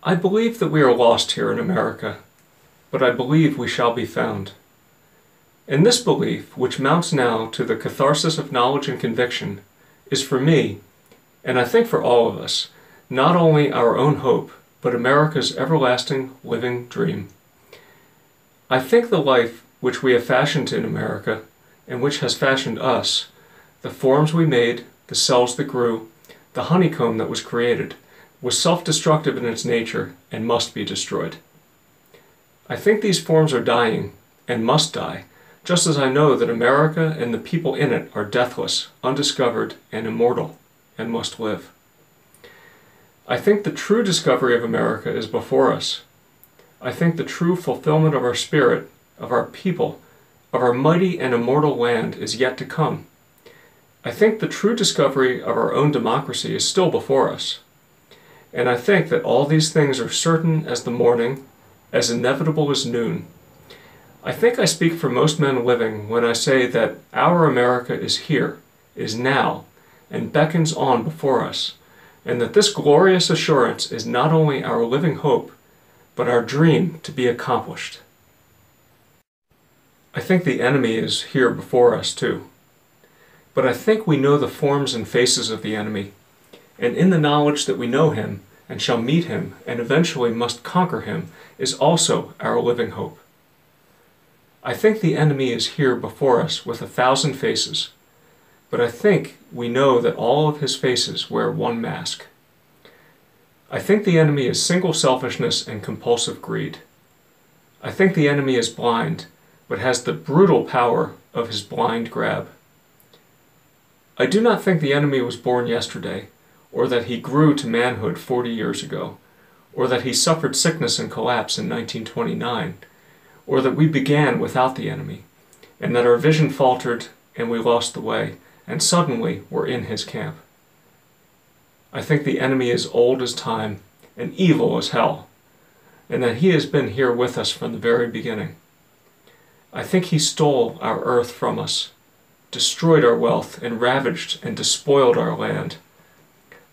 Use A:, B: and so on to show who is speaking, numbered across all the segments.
A: I believe that we are lost here in America, but I believe we shall be found. And this belief, which mounts now to the catharsis of knowledge and conviction, is for me, and I think for all of us, not only our own hope, but America's everlasting living dream. I think the life which we have fashioned in America, and which has fashioned us, the forms we made, the cells that grew, the honeycomb that was created, was self-destructive in its nature and must be destroyed. I think these forms are dying, and must die, just as I know that America and the people in it are deathless, undiscovered, and immortal, and must live. I think the true discovery of America is before us. I think the true fulfillment of our spirit, of our people, of our mighty and immortal land is yet to come. I think the true discovery of our own democracy is still before us. And I think that all these things are certain as the morning, as inevitable as noon. I think I speak for most men living when I say that our America is here, is now, and beckons on before us, and that this glorious assurance is not only our living hope, but our dream to be accomplished. I think the enemy is here before us too. But I think we know the forms and faces of the enemy, and in the knowledge that we know him, and shall meet him, and eventually must conquer him, is also our living hope. I think the enemy is here before us with 1,000 faces, but I think we know that all of his faces wear one mask. I think the enemy is single selfishness and compulsive greed. I think the enemy is blind, but has the brutal power of his blind grab. I do not think the enemy was born yesterday, or that he grew to manhood 40 years ago, or that he suffered sickness and collapse in 1929, or that we began without the enemy, and that our vision faltered and we lost the way, and suddenly were in his camp. I think the enemy is old as time and evil as hell, and that he has been here with us from the very beginning. I think he stole our earth from us, destroyed our wealth, and ravaged and despoiled our land.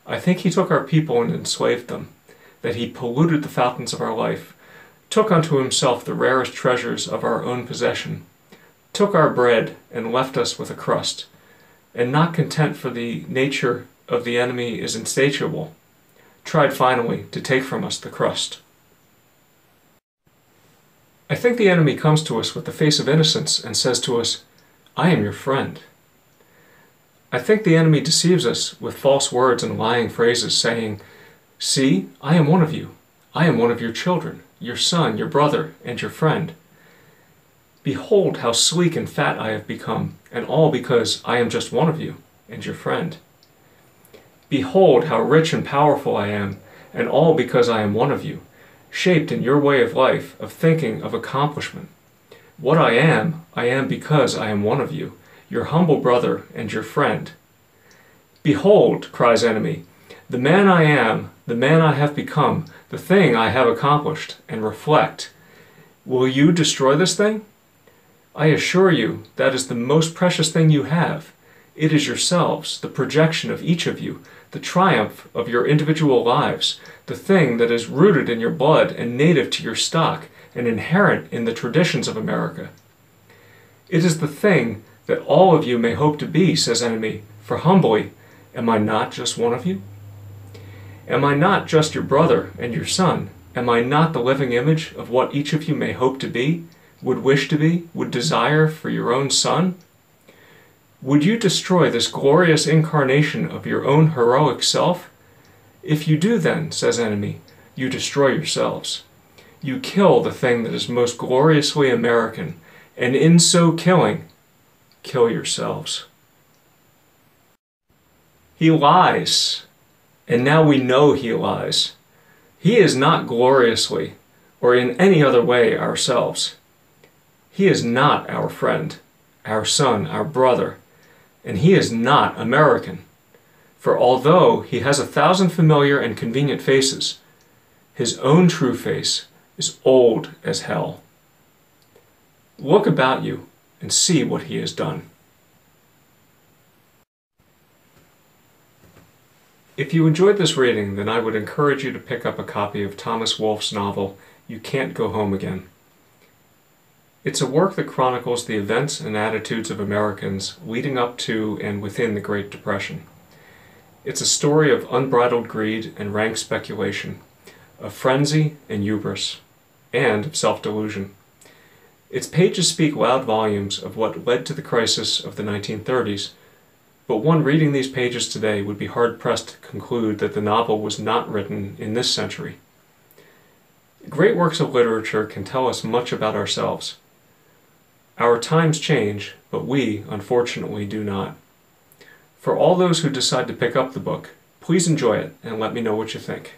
A: I think he took our people and enslaved them, that he polluted the fountains of our life, took unto himself the rarest treasures of our own possession, took our bread and left us with a crust, and not content for the nature of the enemy is insatiable, tried finally to take from us the crust. I think the enemy comes to us with the face of innocence and says to us, "I am your friend." I think the enemy deceives us with false words and lying phrases, saying, "See, I am one of you. I am one of your children, your son, your brother, and your friend. Behold how sleek and fat I have become, and all because I am just one of you, and your friend. Behold how rich and powerful I am, and all because I am one of you, shaped in your way of life, of thinking, of accomplishment. What I am because I am one of you, your humble brother and your friend. Behold," cries enemy, "the man I am, the man I have become, the thing I have accomplished, and reflect. Will you destroy this thing? I assure you that is the most precious thing you have. It is yourselves, the projection of each of you, the triumph of your individual lives, the thing that is rooted in your blood and native to your stock and inherent in the traditions of America. It is the thing that all of you may hope to be," says enemy, "for humbly, am I not just one of you? Am I not just your brother and your son? Am I not the living image of what each of you may hope to be, would wish to be, would desire for your own son? Would you destroy this glorious incarnation of your own heroic self? If you do then, says enemy, you destroy yourselves. You kill the thing that is most gloriously American, and in so killing, kill yourselves." He lies, and now we know he lies. He is not gloriously, or in any other way ourselves. He is not our friend, our son, our brother, and he is not American. For although he has 1,000 familiar and convenient faces, his own true face is old as hell. Look about you and see what he has done. If you enjoyed this reading, then I would encourage you to pick up a copy of Thomas Wolfe's novel, You Can't Go Home Again. It's a work that chronicles the events and attitudes of Americans leading up to and within the Great Depression. It's a story of unbridled greed and rank speculation, of frenzy and hubris, and of self-delusion. Its pages speak loud volumes of what led to the crisis of the 1930s, but one reading these pages today would be hard-pressed to conclude that the novel was not written in this century. Great works of literature can tell us much about ourselves. Our times change, but we, unfortunately, do not. For all those who decide to pick up the book, please enjoy it and let me know what you think.